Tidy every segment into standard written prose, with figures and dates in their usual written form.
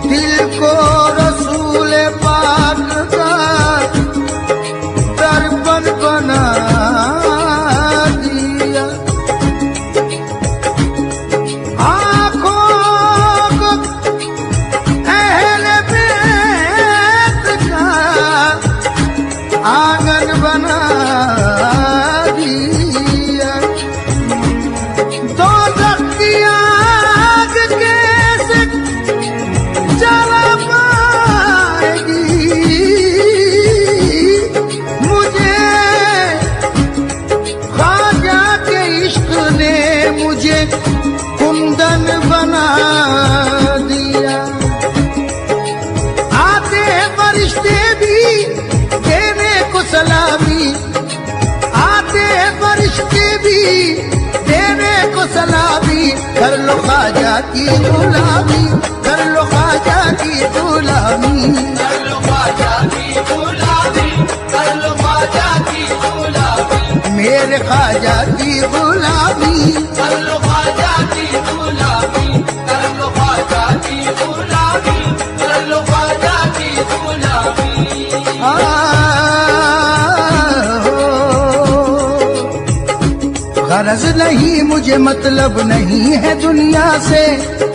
दिल को रसूल पाक का दर्पण बना दिया, आँखों को अहले बैत का आंगन बना दिया। दोज़ख की आग कैसे जला पाएगी, मुझे ख्वाजा के इश्क ने मुझे कुंदन बना दिया। आते हैं फरिश्ते भी देने को सलामी, आते हैं फरिश्ते भी देने को सलामी। कर लो ख्वाजा की गुलामी, कर लो ख्वाजा की गुलामी, कर लो ख्वाजा की गुलामी, कर लो ख्वाजा की गुलामी, मेरे ख्वाजा की गुलामी। कर लो ख्वाजा की गुलामी, कर लो ख्वाजा की गुलामी, कर लो ख्वाजा की गुलामी। गरज नहीं मुझे मतलब नहीं है दुनिया से,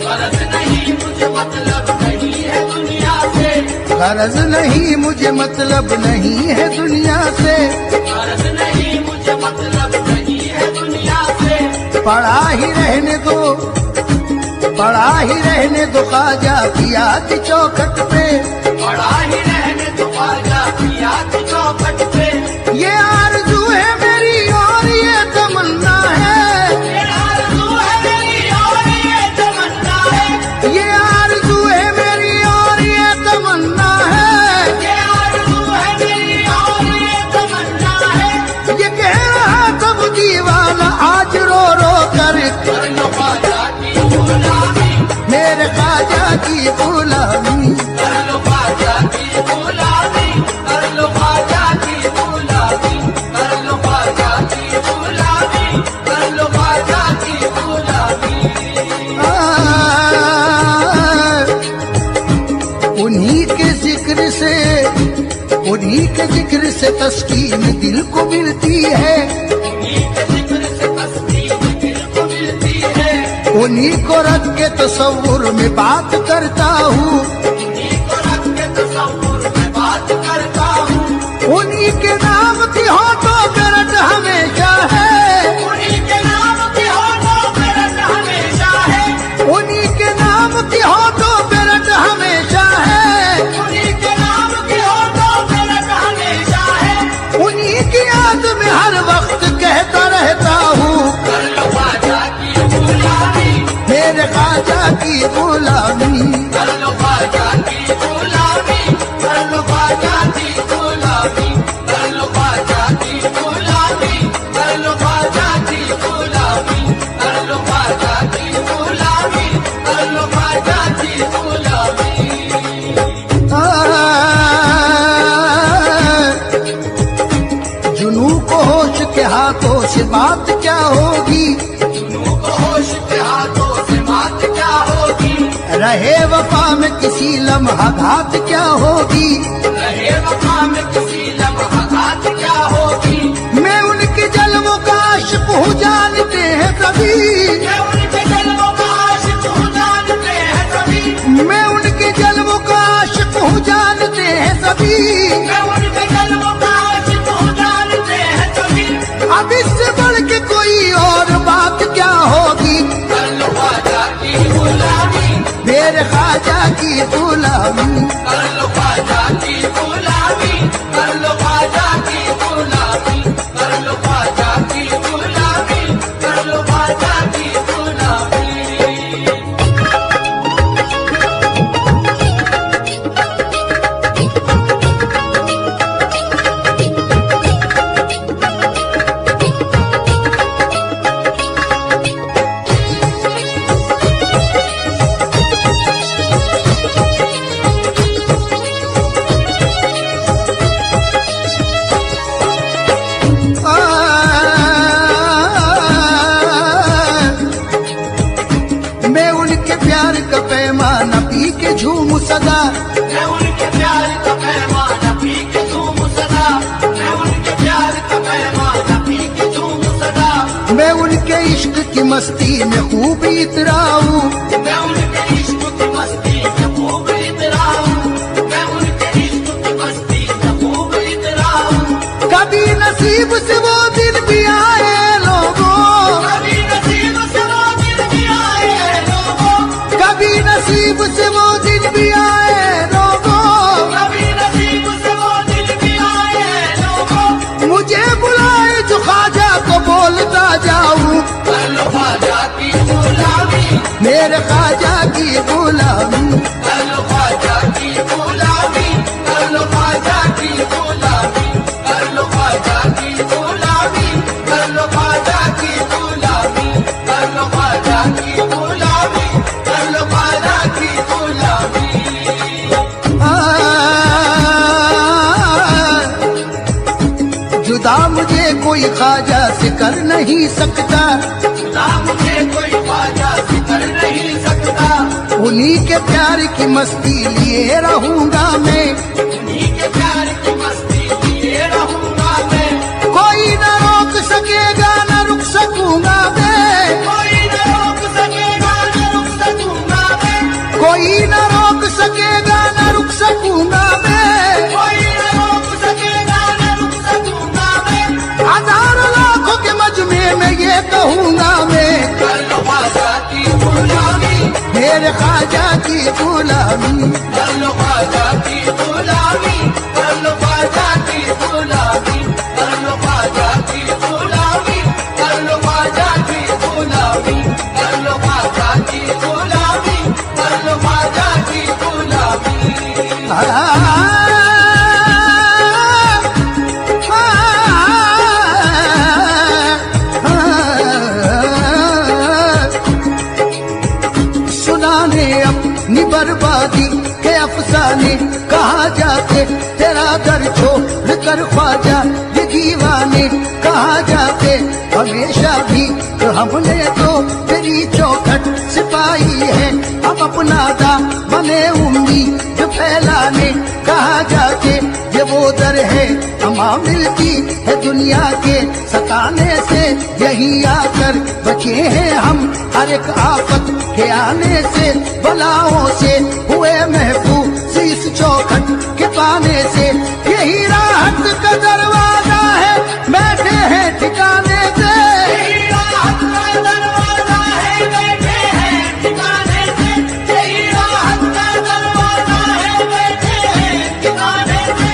गरज नहीं मुझे मतलब नहीं है दुनिया से, गरज नहीं मुझे मतलब नहीं है दुनिया से। गरज नहीं मुझे मतलब नहीं है दुनिया से। पड़ा ही रहने दो, पड़ा ही रहने दो ख्वाजा पिया की चौखट पे, पड़ा ही रहने दो ख्वाजा पिया की चौखट पे। ये आरज़ू है मेरी और ये तमन्ना है, ये आरज़ू है मेरी और ये तमन्ना है, ये आरज़ू है मेरी और ये तमन्ना है। ये आरज़ू है मेरी और ये तमन्ना है। ये कह रहा तब दीवाना आज रो रो कर, कर लो ख्वाजा की गुलामी, मेरे ख्वाजा की गुलामी। कर लो ख्वाजा की गुलामी, कर लो ख्वाजा की गुलामी, कर लो ख्वाजा की गुलामी, कर लो ख्वाजा की गुलामी। उन्हीं के जिक्र से, उन्हीं के जिक्र से तस्कीन दिल को मिलती है, उन्हीं के जिक्र से तस्कीन दिल को मिलती है। उन्हीं को रख के तसव्वुर में बात करता हूँ, उन्हीं को रख के तसव्वुर में बात करता हूँ। उन्हीं के नाम की हो तो मेरठ हमेशा है, उन्हीं के नाम की हो तो मेरठ हमेशा है, उन्हीं के नाम की हो तो मेरठ हमेशा है, उन्हीं के नाम की हो तो मेरठ हमेशा है। उन्हीं की याद में हर वक्त कहता रहता हूँ, कर लो ख्वाजा की गुलामी, मेरे ख्वाजा की गुलामी। कर लो ख्वाजा की गुलामी, कर लो ख्वाजा की गुलामी, कर लो ख्वाजा की गुलामी, कर लो ख्वाजा की गुलामी, कर लो ख्वाजा की गुलामी, कर लो ख्वाजा की गुलामी। जुनू को होश के हाथों से बात क्या होगी, जुनू को होश के हाथों से बात क्या होगी, रहे वफा में किसी लम्हा घात क्या होगी। रहे वफा में किसी लम्हा घात क्या होगी। मैं उनके जलवों का आशिक हूँ जानते हैं सभी, मैं उनके जलवों का आशिक हूँ जानते हैं सभी, मैं उनके जलवों का आशिक हूँ जानते हैं सभी। मैं उनके जलवों का आशिक हूँ जानते हैं सभी। अब इससे बढ़ के कोई और बात क्या होगी, कर लो ख्वाजा की गुलामी, मेरे ख्वाजा की गुलामी। कर लो ख्वाजा की गुलामी, कर लो ख्वाजा की गुलामी, कर लो ख्वाजा की गुलामी, कर लो ख्वाजा की गुलामी। इश्क की मस्ती में खूब इतराऊं, मैं उनके इश्क की मस्ती में खूब इतराऊं, मैं उनके इश्क की मस्ती में खूब इतराऊं। कभी नसीब से वो दिन भी आए लोगों, कभी नसीब से वो दिन भी आए लोगों, कभी नसीब से वो दिन भी आए लोगों, कभी नसीब से वो दिन भी आए लोगों। मुझे बुलाए जो ख्वाजा को बोलता जाऊं, कर लो ख्वाजा की गुलामी, मेरे ख्वाजा की गुलामी। कर लो ख्वाजा की गुलामी, कर लो ख्वाजा की गुलामी, कर लो ख्वाजा की गुलामी, कर लो ख्वाजा की गुलामी, कर लो ख्वाजा की गुलामी, कर लो ख्वाजा की गुलामी। जुदा मुझे कोई ख्वाजा से कर नहीं सकता, ना मुझे कोई ख्वाजा से कर नहीं सकता, उन्हीं के प्यार की मस्ती लिए रहूंगा मैं, उन्हीं के प्यार की मस्ती लिए रहूंगा मैं। कोई न रोक सकेगा न रुक सकूंगा मैं, कोई न रोक सकेगा न रुक सकूंगा मैं, कोई न रोक सकेगा न रुक सकूंगा मैं। कोई न रोक सकेगा न रुक सकूंगा मैं। हजारों लाखों के मजमे में ये कहूंगा मैं, कर लो ख्वाजा की गुलामी, मेरे ख्वाजा की गुलामी। कर लो ख्वाजा की गुलामी, कर लो ख्वाजा की गुलामी, कर लो ख्वाजा की गुलामी, कर लो ख्वाजा की गुलामी, कर लो ख्वाजा की गुलामी, कर लो ख्वाजा की गुलामी। सुनाने अपनी बर्बादी के अफसाने, कहाँ जाते तेरा दर छोड़ कर ख्वाजा ये दीवाने, कहाँ जाते हमेशा भी तो हमने तो तेरी चौखट सिपाही है, हम अपना दा बने उम्मीद फैलाने, कहाँ जाके ये वो दर है हमा मिलती है दुनिया के सताने से, यही आकर बचे हैं हम हर एक आफत के आने से, बलाओं से हुए महफूज इस चौखट के पाने से, यही राहत का दरवाजा है बैठे हैं ठिकाने से। यही राहत का दरवाजा है बैठे हैं ठिकाने से, यही राहत का दरवाजा है बैठे हैं ठिकाने से।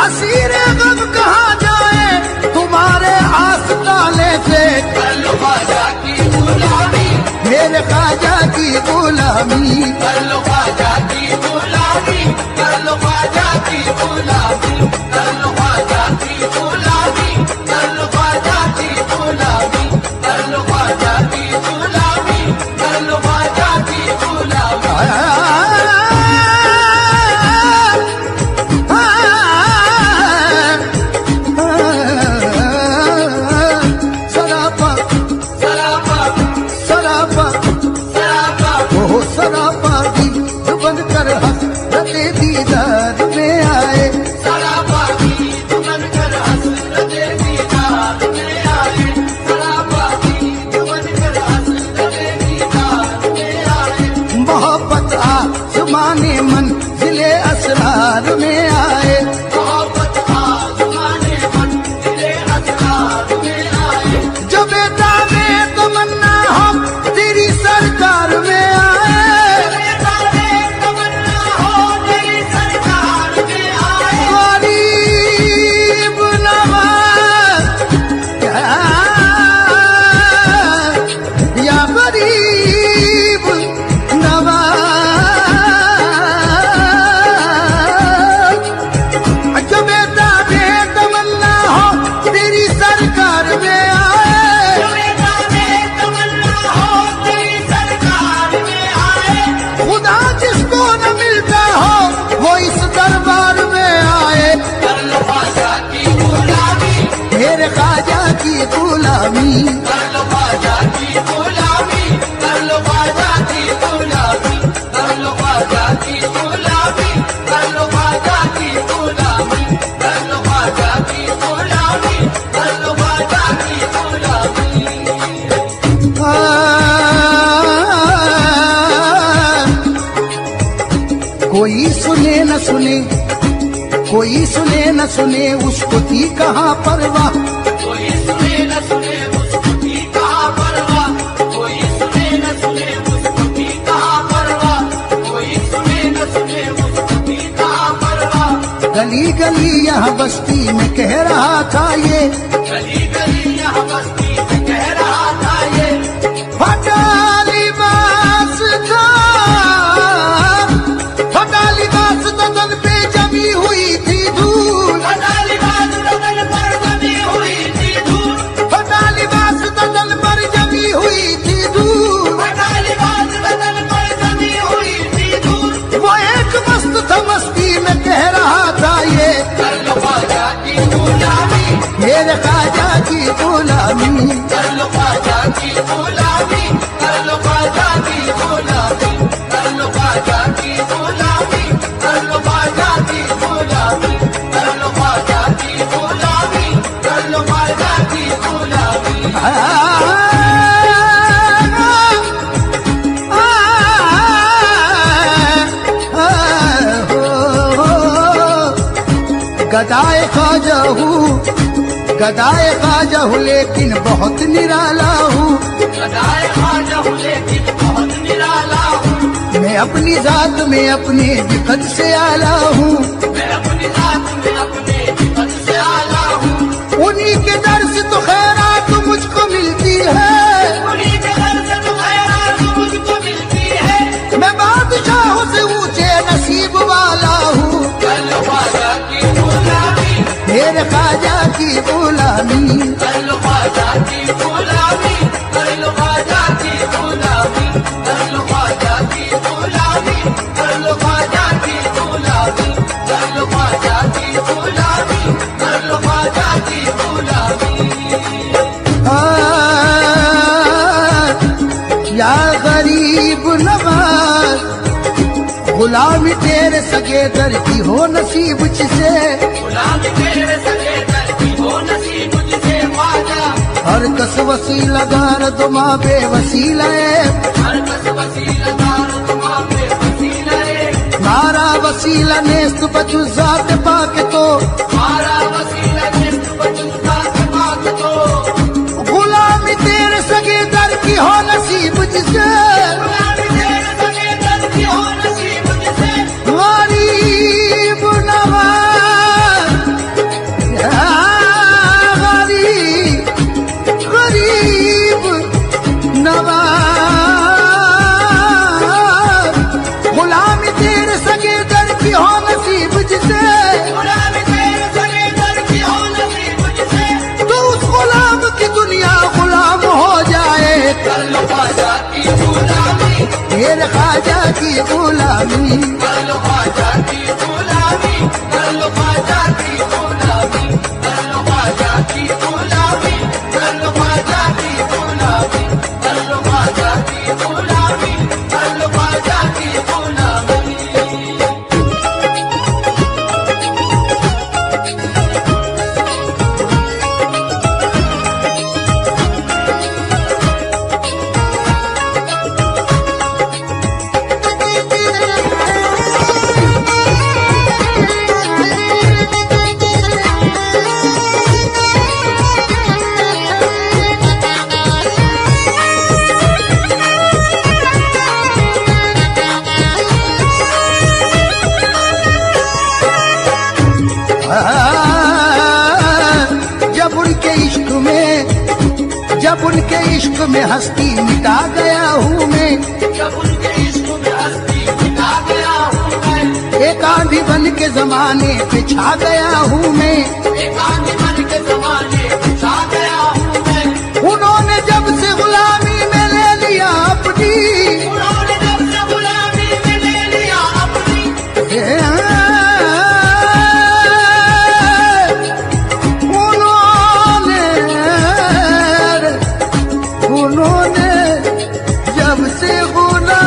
असीर गम कहाँ जाए तुम्हारे आस्ताने से, कर लो ख्वाजा की गुलामी, मेरे ख्वाजा की गुलामी। कर लो ख्वाजा की गुलामी, कर लो ख्वाजा की गुलामी, कर लो ख्वाजा की गुलामी, कर लो ख्वाजा की गुलामी, कर लो ख्वाजा की गुलामी, कर लो ख्वाजा की गुलामी। सरापा सरापा सरापा सरापा ओ सरापा दी बन कर हसरते दीदार में आए, सरापा की दुमन कर हसरते दीदार में आए, सरापा की दुमन कर हसरते दीदार में आए। मोहब्बत आसमाने मंजिले असरार में आए, मोहब्बत आसमाने मंजिले असरार में आए। जो बेटा में तमन्ना हो तेरी सरकार में आए, बेताबे तमन्ना हो तेरी सरकार में आए। गरीब नवाज या गरीब नवाज, जो बेटा में तमन्ना हो तेरी सरकार में आए, बेताबे तमन्ना हो तेरी सरकार में आए। खुदा जिसको न मिलता हो वो इस दरबार में आए, कर लो ख्वाजा की गुलामी, मेरे ख्वाजा की गुलामी। कर लो ख्वाजा की गुलामी, कर लो ख्वाजा की गुलामी, कर लो ख्वाजा की गुलामी, कर लो ख्वाजा की गुलामी, कर लो ख्वाजा की गुलामी, कर लो ख्वाजा की गुलामी। सुने, कोई सुने न सुने उसको थी कहाँ परवाह। कोई सुने न सुने उसको थी कहाँ परवाह, कोई सुने न सुने उसको थी कहाँ परवाह, कोई सुने न सुने उसको थी कहाँ परवाह। गली गली यहाँ बस्ती में कह रहा था ये, गली गली यहाँ बस्ती में कह रहा था ये, फटा लिबास था, फटा लिबास बदन पे जमी हुई थी धूल, फटा लिबास बदन पर जमी हुई थी धूल, फटा लिबास बदन पर जमी हुई थी धूल। फटा लिबास बदन पर जमी हुई थी धूल। वो एक मस्त था मस्ती में कह रहा था ये, कर लो ख्वाजा की गुलामी, मेरे ख्वाजा की गुलामी। कर लो ख्वाजा की गुलामी, कर लो ख्वाजा की गुलामी, कर लो ख्वाजा की गुलामी, कर लो ख्वाजा की गुलामी, कर लो ख्वाजा की गुलामी, कर लो ख्वाजा की गुलामी। गदाए ख्वाजा हूँ, गदाए ख्वाजा हूँ लेकिन बहुत निराला हूँ। गदाए ख्वाजा हूँ लेकिन बहुत निराला हूँ, मैं अपनी जात में अपने विकट से आला हूँ। मैं अपनी जात में अपने विपद से आला हूँ। उन्हीं के दर से तो खैरात मुझको मिलती है, उन्हीं के घर से तो खैरात मुझको मिलती है। मैं बादशाहों से ऊंचे नसीब वाला हूँ। कर लो ख्वाजा की गुलामी, मेरे ख्वाजा की गुलामी। कर लो ख्वाजा की गुलामी, कर लो ख्वाजा की गुलामी, कर लो ख्वाजा की गुलामी, कर लो ख्वाजा की गुलामी, कर लो ख्वाजा की गुलामी, कर लो ख्वाजा की गुलामी। या गरीब नवाज, गुलामी तेरे सगे दर की हो नसीब जिसे, गुलामी तेरे सगे दर की हो नसीब जिसे ख्वाजा। हर कस वसीला दार दुमा बेवसीला है, हर कस वसीला दार तुमा पे वसीला है, मारा वसीला नेस्त बचु जात पाके तो, मारा वसीला जिस्त बचुता बात तो। गुलामी तेरे सगे दर की हो नसीब जिसे, गुलामी तेरे सगे दर की हो नसीब जिसे, गरीब नवाज, या गरीब, गरीब नवाज, गुलामी तेरे सगे दर की हो नसीब जिसे, गुलामी तेरे सगे दर की हो नसीब जिसे। तो उस गुलाम की दुनिया गुलाम हो जाए। कर लो ख्वाजा की गुलामी, मेरे ख्वाजा की गुलामी। कर लो ख्वाजा की गुलामी, कर लो ख्वाजा की गुलामी, कर लो ख्वाजा की गुलामी, कर लो ख्वाजा की गुलामी, कर लो ख्वाजा की गुलामी, कर लो ख्वाजा की गुलामी। जब उनके इश्क में हस्ती मिटा गया हूँ मैं, जब उनके इश्क में हस्ती मिटा गया हूँ मैं, एक आंधी बन के जमाने पे छा गया हूँ मैं। एक आंधी बन के जमाने पे छा गया हूँ मैं। उन्होंने जब से गुलामी में ले लिया अपनी, उन्होंने जब से गुलामी में ले लिया अपनी, उन्होंने जब से गुलामी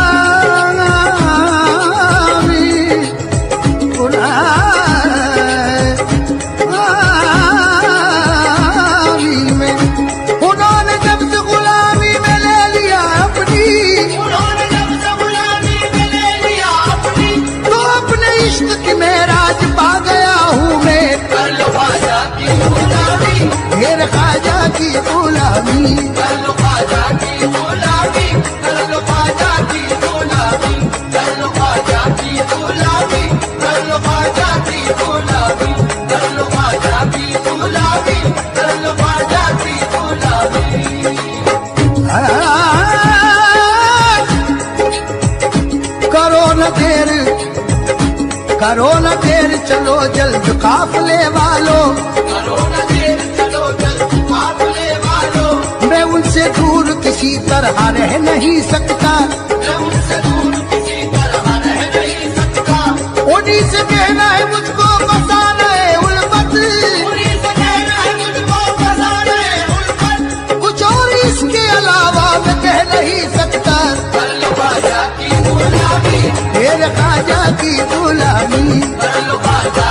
गुलामी कर लो ख्वाजा की गुलामी, कर लो ख्वाजा की गुलामी, कर लो ख्वाजा की गुलामी, कर लो ख्वाजा की गुलामी, कर लो ख्वाजा की गुलामी, कर लो ख्वाजा की गुलामी। करो न देर चलो जल्द काफले वालों, करो न देर चलो जल्द काफले वालों, मैं उनसे दूर किसी तरह रह नहीं सकता, मैं उनसे दूर किसी तरह रह नहीं सकता, उन्हीं से कहना है मुझको बसाना है उल्फत, उन्हीं से कहना है मुझको बसाना है उल्फत, कुछ और इसके अलावा मैं कह नहीं सकता। कर लो ख्वाजा की गुलामी, तेरे ख्वाजा की गुलामी कर लो ख्वाजा